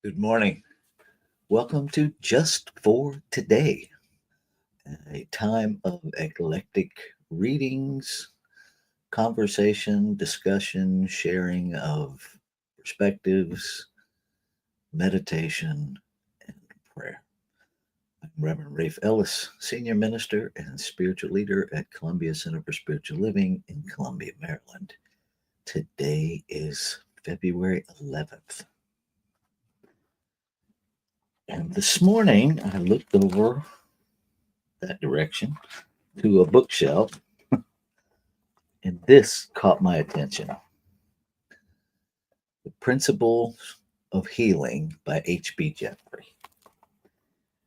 Good morning. Welcome to Just for Today, a time of eclectic readings, conversation, discussion, sharing of perspectives, meditation, and prayer. I'm Reverend Rafe Ellis, Senior Minister and Spiritual Leader at Columbia Center for Spiritual Living in Columbia, Maryland. Today is February 11th. And this morning I looked over that direction to a bookshelf, and this caught my attention. The Principles of Healing by H.B. Jeffrey.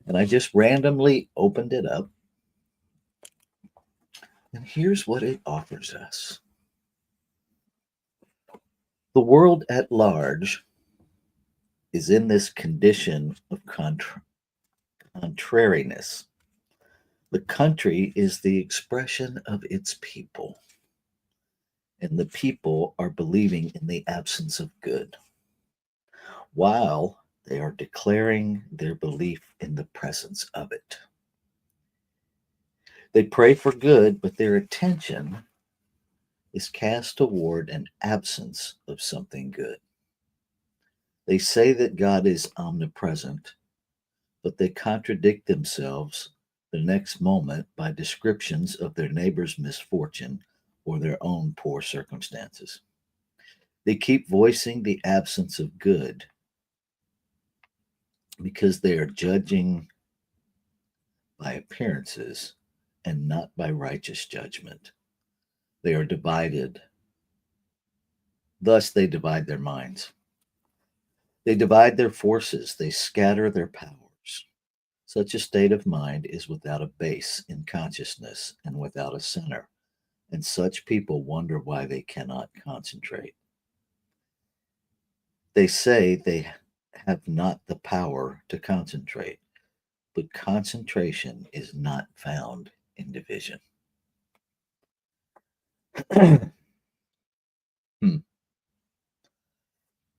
And I just randomly opened it up, and here's what it offers us. The world at large is in this condition of contrariness. The country is the expression of its people, and the people are believing in the absence of good, while they are declaring their belief in the presence of it. They pray for good, but their attention is cast toward an absence of something good. They say that God is omnipresent, but they contradict themselves the next moment by descriptions of their neighbor's misfortune or their own poor circumstances. They keep voicing the absence of good because they are judging by appearances and not by righteous judgment. They are divided. Thus, they divide their minds. They divide their forces. They scatter their powers. Such a state of mind is without a base in consciousness and without a center, and such people wonder why they cannot concentrate. They say they have not the power to concentrate, but concentration is not found in division.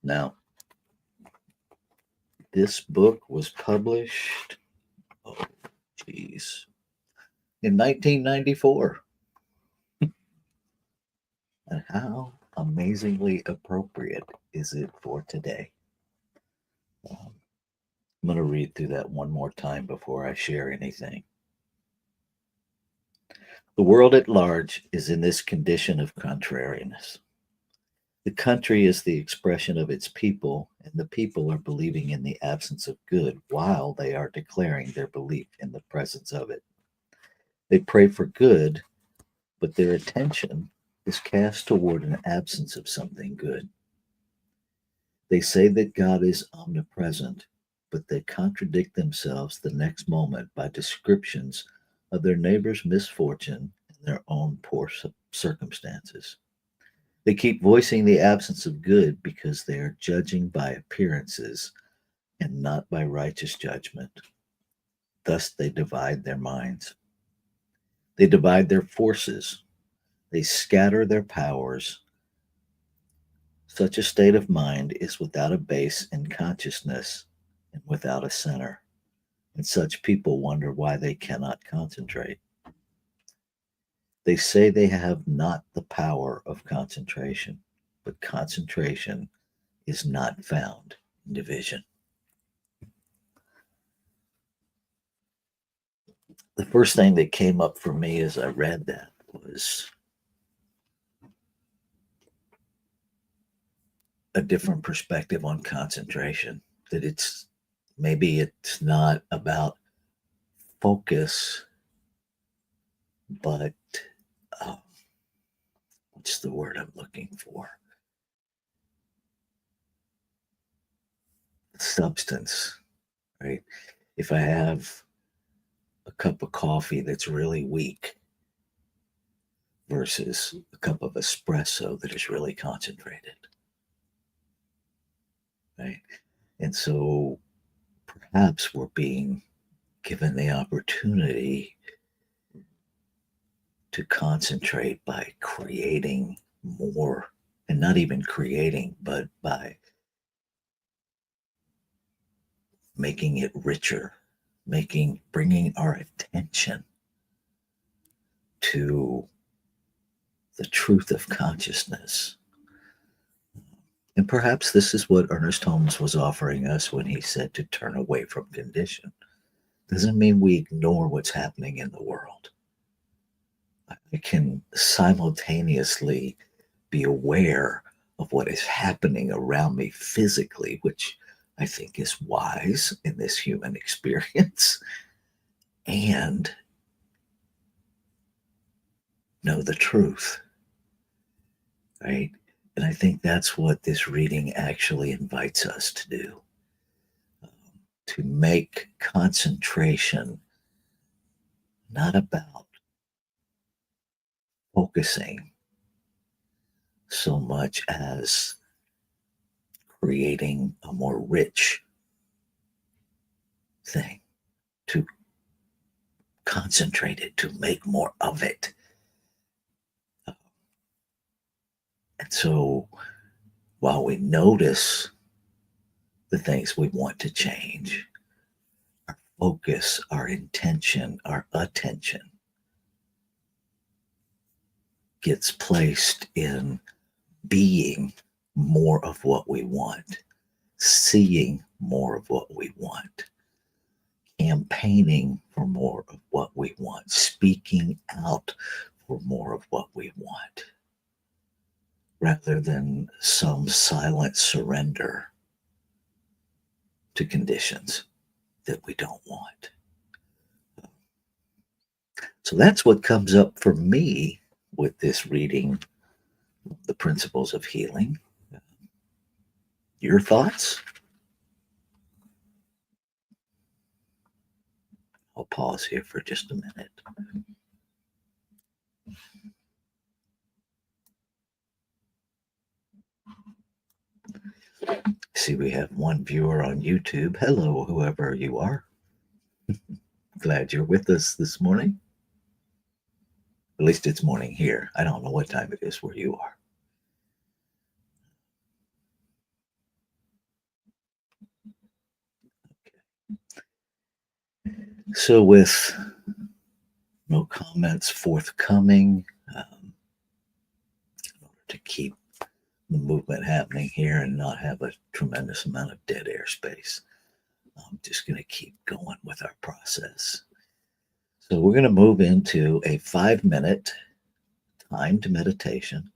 Now, this book was published, oh, geez, in 1994. And how amazingly appropriate is it for today? I'm going to read through that one more time before I share anything. The world at large is in this condition of contrariness. The country is the expression of its people, and the people are believing in the absence of good while they are declaring their belief in the presence of it. They pray for good, but their attention is cast toward an absence of something good. They say that God is omnipresent, but they contradict themselves the next moment by descriptions of their neighbor's misfortune and their own poor circumstances. They keep voicing the absence of good because they are judging by appearances and not by righteous judgment. Thus, they divide their minds. They divide their forces. They scatter their powers. Such a state of mind is without a base in consciousness and without a center, and such people wonder why they cannot concentrate. They say they have not the power of concentration, but concentration is not found in division. The first thing that came up for me as I read that was a different perspective on concentration. That maybe it's not about focus, but um, what's the word I'm looking for? Substance, right? If I have a cup of coffee that's really weak versus a cup of espresso that is really concentrated, right? And so perhaps we're being given the opportunity to concentrate by creating more, and not even creating, but by making it richer, bringing our attention to the truth of consciousness. And perhaps this is what Ernest Holmes was offering us when he said to turn away from condition. Doesn't mean we ignore what's happening in the world. I can simultaneously be aware of what is happening around me physically, which I think is wise in this human experience, and know the truth, right? And I think that's what this reading actually invites us to do, to make concentration not about focusing so much as creating a more rich thing, to concentrate it, to make more of it. And so while we notice the things we want to change, our focus, our intention, our attention gets placed in being more of what we want, seeing more of what we want, campaigning for more of what we want, speaking out for more of what we want, rather than some silent surrender to conditions that we don't want. So that's what comes up for me with this reading, The Principles of Healing. Your thoughts? I'll pause here for just a minute. See, we have one viewer on YouTube. Hello, whoever you are. Glad you're with us this morning. At least it's morning here. I don't know what time it is where you are. So, with no comments forthcoming, in order to keep the movement happening here and not have a tremendous amount of dead air space, I'm just going to keep going with our process. So, we're going to move into a 5-minute timed meditation.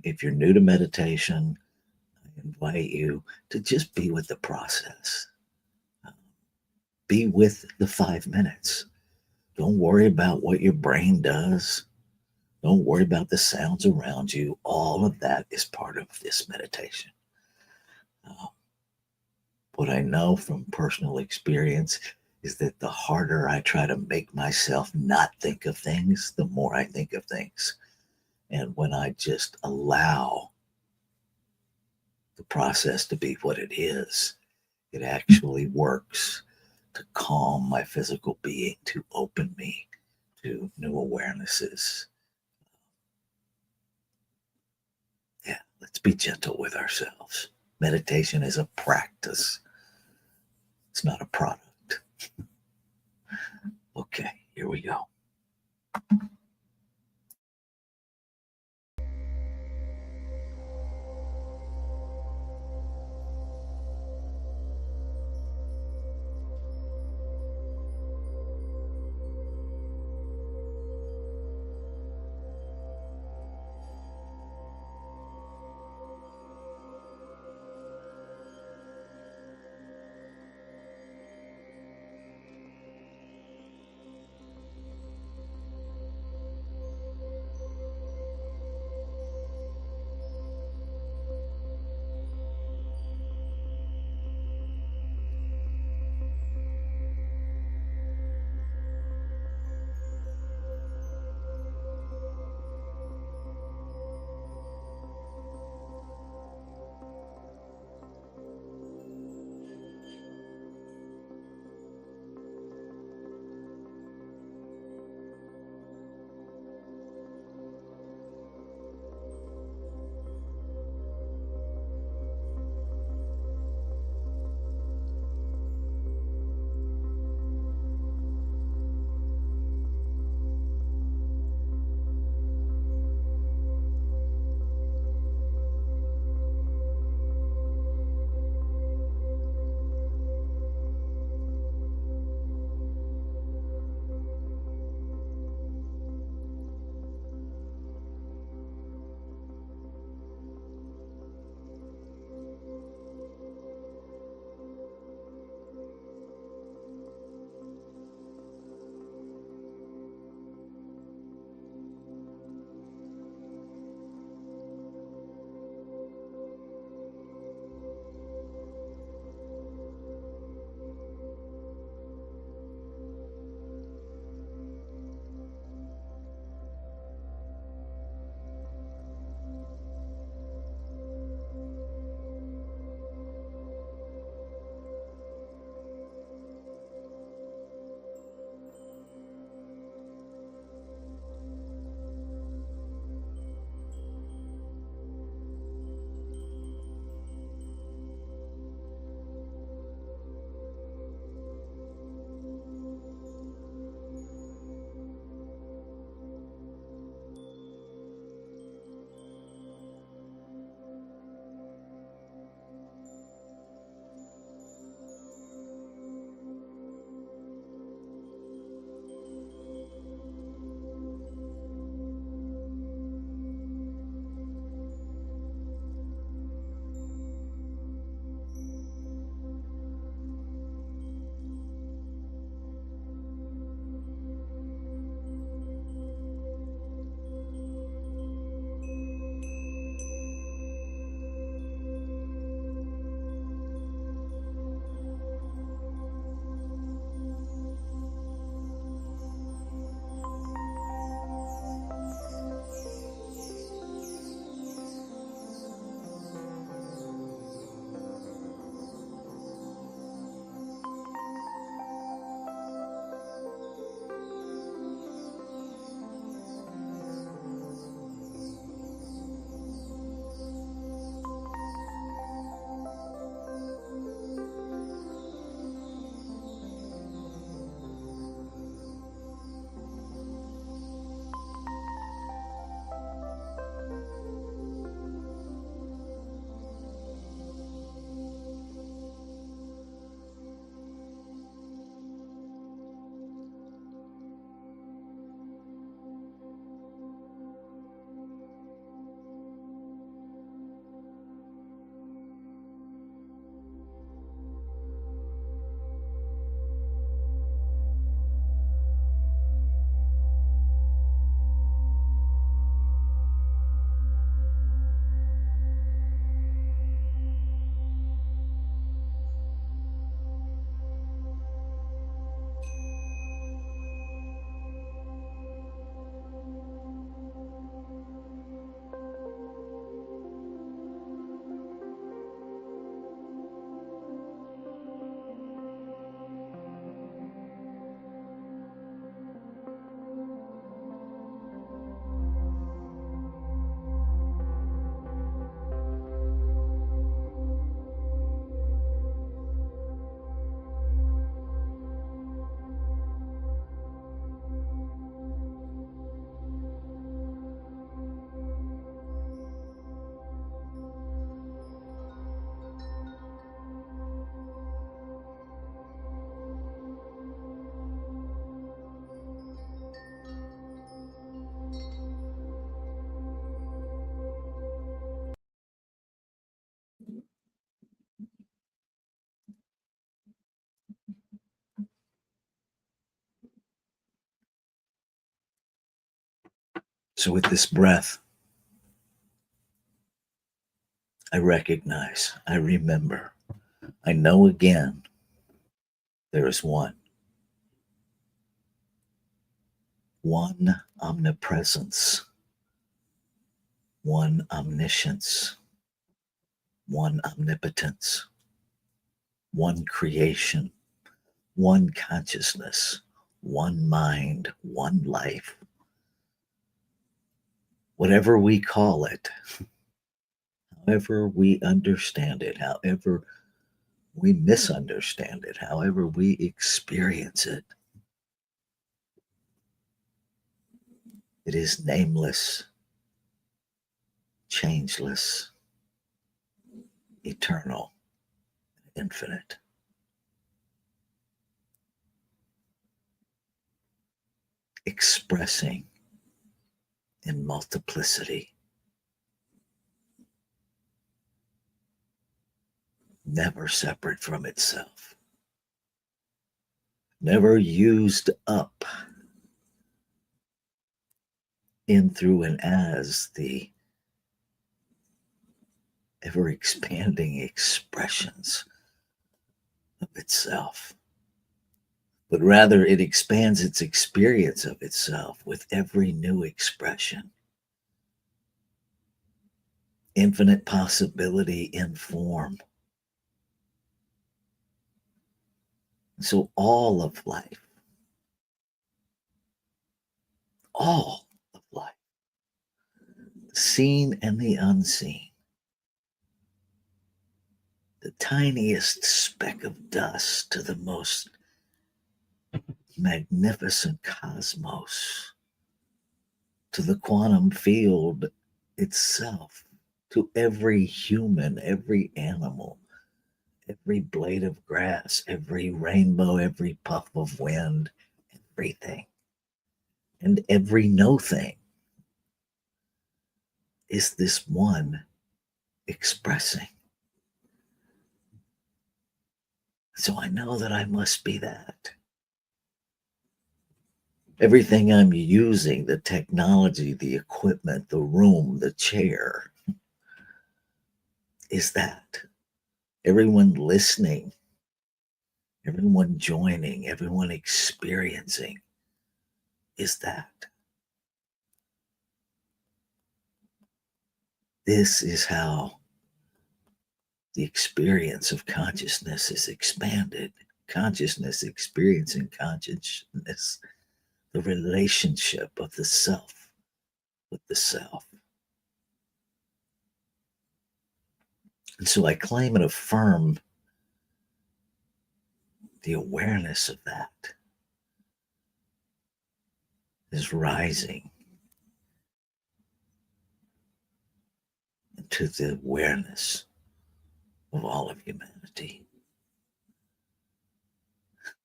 If you're new to meditation, I invite you to just be with the process. Be with the 5 minutes. Don't worry about what your brain does. Don't worry about the sounds around you. All of that is part of this meditation. What I know from personal experience is that the harder I try to make myself not think of things, the more I think of things. And when I just allow the process to be what it is, it actually works to calm my physical being, to open me to new awarenesses. Yeah, let's be gentle with ourselves. Meditation is a practice, it's not a product. Okay, here we go. So with this breath, I recognize, I remember, I know again there is one omnipresence, one omniscience, one omnipotence, one creation, one consciousness, one mind, one life. Whatever we call it, however we understand it, however we misunderstand it, however we experience it, it is nameless, changeless, eternal, infinite. Expressing in multiplicity, never separate from itself, never used up in, through, and as the ever expanding expressions of itself, but rather it expands its experience of itself with every new expression. Infinite possibility in form. So all of life, all of life, the seen and the unseen, the tiniest speck of dust to the most magnificent cosmos, to the quantum field itself, to every human, every animal, every blade of grass, every rainbow, every puff of wind, everything, and every no thing is this one expressing. So I know that I must be that. Everything I'm using, the technology, the equipment, the room, the chair, is that. Everyone listening, everyone joining, everyone experiencing is that. This is how the experience of consciousness is expanded. Consciousness experiencing consciousness, the relationship of the self with the self. And so I claim and affirm the awareness of that is rising into the awareness of all of humanity.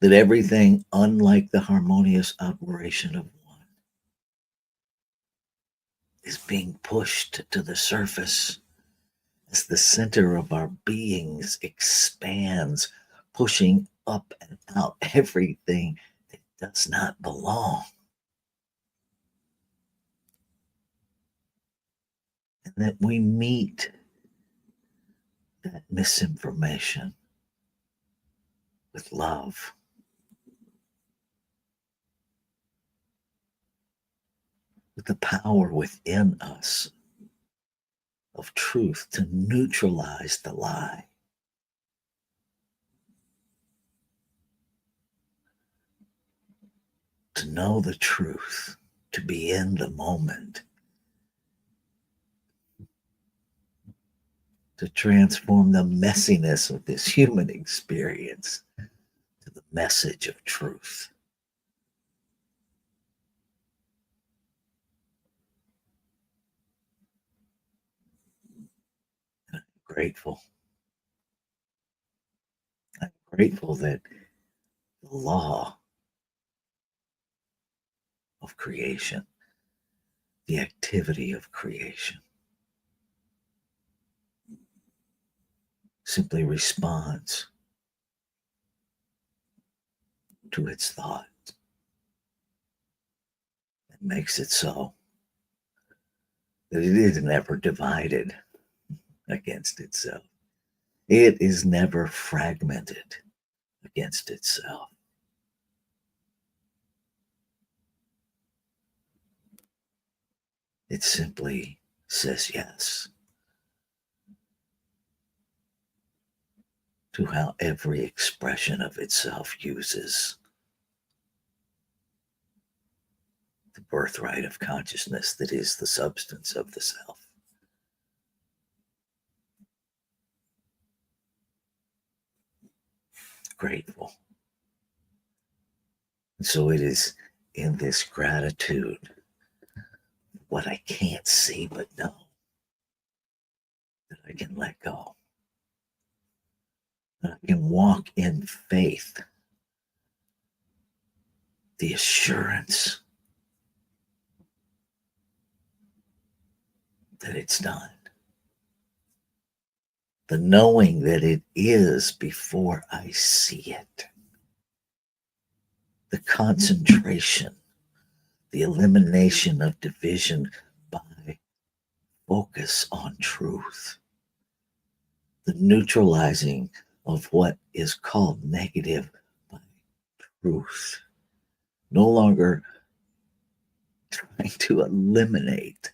That everything, unlike the harmonious operation of one, is being pushed to the surface as the center of our beings expands, pushing up and out everything that does not belong. And that we meet that misinformation with love. With the power within us of truth to neutralize the lie. To know the truth, to be in the moment, to transform the messiness of this human experience to the message of truth. And I'm grateful. I'm grateful that the law of creation, the activity of creation, simply responds to its thought and makes it so. that it is never divided against itself. It is never fragmented against itself. It simply says yes to how every expression of itself uses the birthright of consciousness that is the substance of the self. Grateful. And so it is in this gratitude, what I can't see but know, that I can let go. That I can walk in faith, the assurance that it's done, the knowing that it is before I see it, the concentration, the elimination of division by focus on truth, the neutralizing of what is called negative by truth. No longer trying to eliminate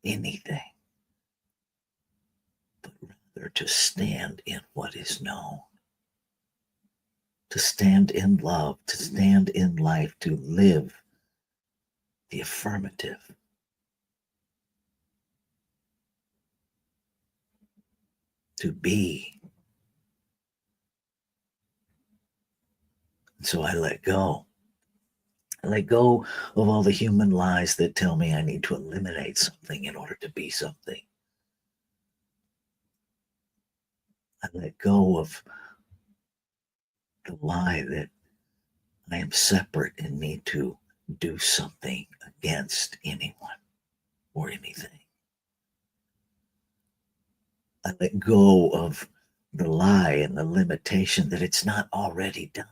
anything, but rather to stand in what is known, to stand in love, to stand in life, to live the affirmative. To be. So I let go. I let go of all the human lies that tell me I need to eliminate something in order to be something. I let go of the lie that I am separate and need to do something against anyone or anything. I let go of the lie and the limitation that it's not already done.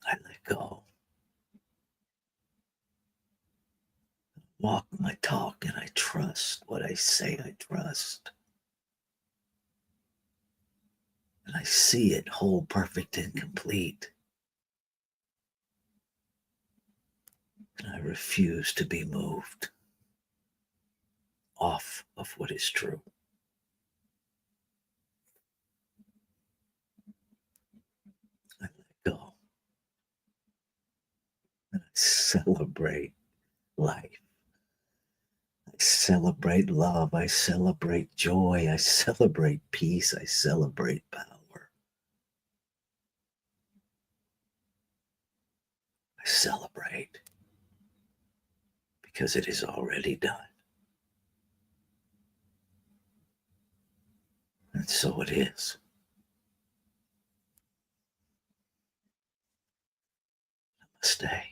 I let go. Walk my talk and I trust what I say I trust. And I see it whole, perfect, and complete. And I refuse to be moved off of what is true. I let go. And I celebrate life. I celebrate love. I celebrate joy. I celebrate peace. I celebrate power. I celebrate because it is already done. And so it is. Namaste.